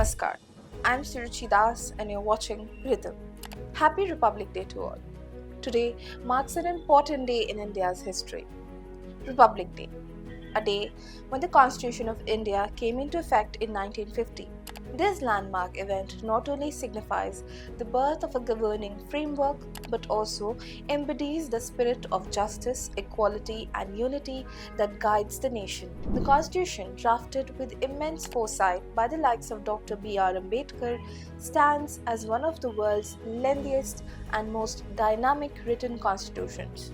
Namaskar, I'm Suruchi Das and you're watching Rhythm. Happy Republic Day to all. Today marks an important day in India's history. Republic Day, a day when the Constitution of India came into effect in 1950. This landmark event not only signifies the birth of a governing framework but also embodies the spirit of justice, equality, and unity that guides the nation. The Constitution, drafted with immense foresight by the likes of Dr. B.R. Ambedkar, stands as one of the world's lengthiest and most dynamic written constitutions.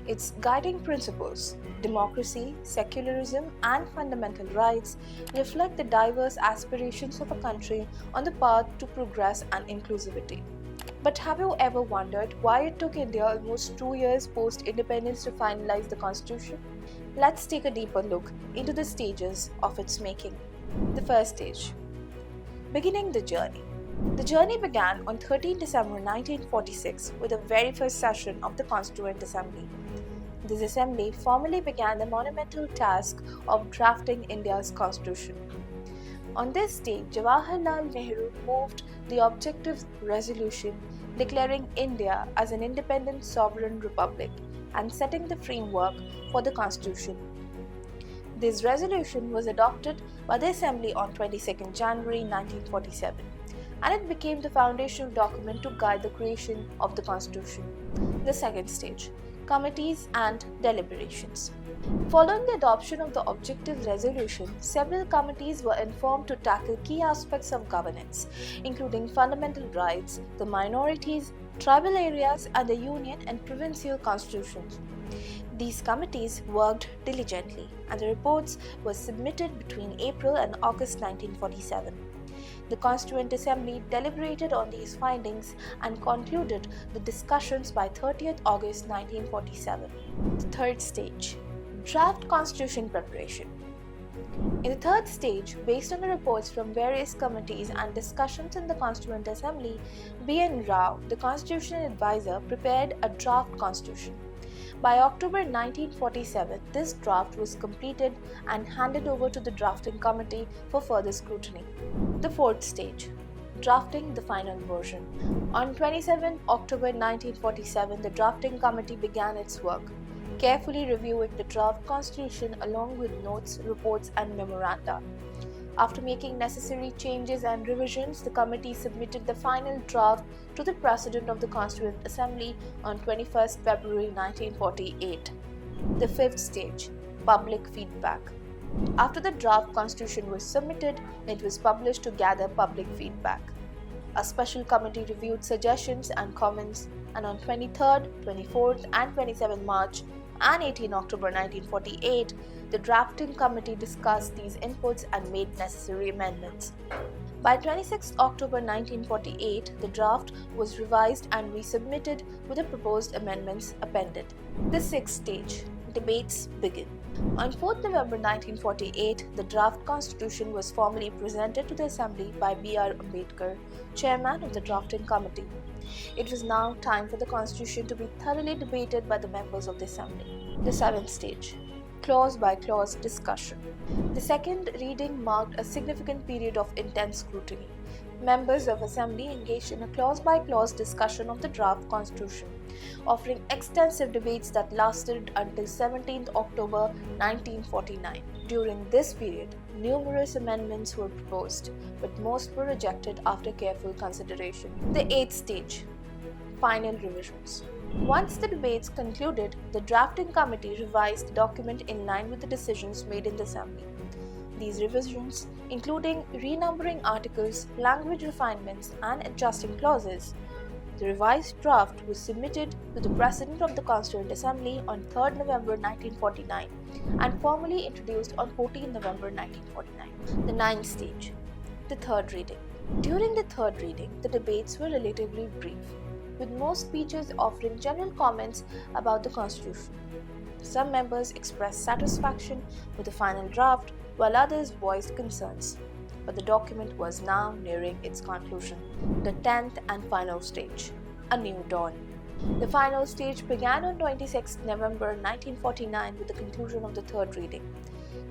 Its guiding principles, democracy, secularism, and fundamental rights, reflect the diverse aspirations of a country on the path to progress and inclusivity. But have you ever wondered why it took India almost 2 years post independence to finalize the constitution? Let's take a deeper look into the stages of its making. The first stage, beginning the journey. The journey began on 13 December 1946 with the very first session of the Constituent Assembly. This assembly formally began the monumental task of drafting India's constitution. On this day, Jawaharlal Nehru moved the objective resolution declaring India as an independent sovereign republic and setting the framework for the constitution. This resolution was adopted by the Assembly on 22nd January 1947, and it became the foundational document to guide the creation of the Constitution. The second stage, committees and deliberations. Following the adoption of the objective resolution, several committees were informed to tackle key aspects of governance, including fundamental rights, the minorities, tribal areas, and the union and provincial constitutions. These committees worked diligently, and the reports were submitted between April and August 1947. The Constituent Assembly deliberated on these findings and concluded the discussions by 30th August 1947. The third stage, draft constitution preparation. In the third stage, based on the reports from various committees and discussions in the Constituent Assembly, B.N. Rao, the constitutional advisor, prepared a draft constitution. By October 1947, this draft was completed and handed over to the drafting committee for further scrutiny. The fourth stage, drafting the final version. On 27 October 1947, the drafting committee began its work, carefully reviewing the draft constitution along with notes, reports, and memoranda. After making necessary changes and revisions, the committee submitted the final draft to the President of the Constituent Assembly on 21st February 1948. The fifth stage, public feedback. After the draft constitution was submitted, it was published to gather public feedback. A special committee reviewed suggestions and comments, and on 23rd, 24th, and 27th March and 18 October 1948, the drafting committee discussed these inputs and made necessary amendments. By 26 October 1948, the draft was revised and resubmitted with the proposed amendments appended. The sixth stage, debates begin. On 4th November 1948, the draft constitution was formally presented to the Assembly by B.R. Ambedkar, chairman of the drafting committee. It was now time for the constitution to be thoroughly debated by the members of the Assembly. The seventh stage, clause by clause discussion. The second reading marked a significant period of intense scrutiny. Members of Assembly engaged in a clause by clause discussion of the draft constitution, offering extensive debates that lasted until 17th October 1949. During this period, numerous amendments were proposed, but most were rejected after careful consideration. The eighth stage, final revisions. Once the debates concluded, the drafting committee revised the document in line with the decisions made in the Assembly. These revisions, including renumbering articles, language refinements, and adjusting clauses. The revised draft was submitted to the President of the Constituent Assembly on 3rd November 1949 and formally introduced on 14 November 1949. The ninth stage, the third reading. During the third reading, the debates were relatively brief, with most speeches offering general comments about the Constitution. Some members expressed satisfaction with the final draft, while others voiced concerns. But the document was now nearing its conclusion. The 10th and final stage, a new dawn. The final stage began on 26 November 1949 with the conclusion of the third reading.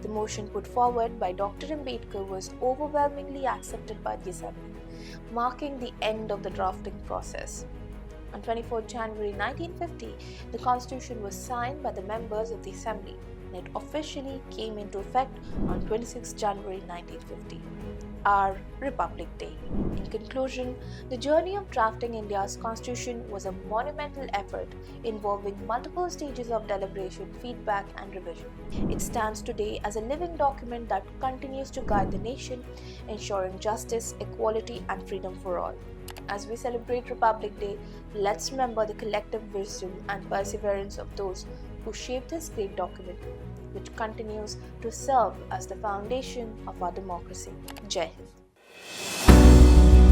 The motion put forward by Dr. Ambedkar was overwhelmingly accepted by the Assembly, marking the end of the drafting process. On 24 January 1950, the Constitution was signed by the members of the Assembly and it officially came into effect on 26 January 1950, our Republic Day. In conclusion, the journey of drafting India's Constitution was a monumental effort involving multiple stages of deliberation, feedback, and revision. It stands today as a living document that continues to guide the nation, ensuring justice, equality, and freedom for all. As we celebrate Republic Day, let's remember the collective wisdom and perseverance of those who shaped this great document, which continues to serve as the foundation of our democracy. Jai Hind.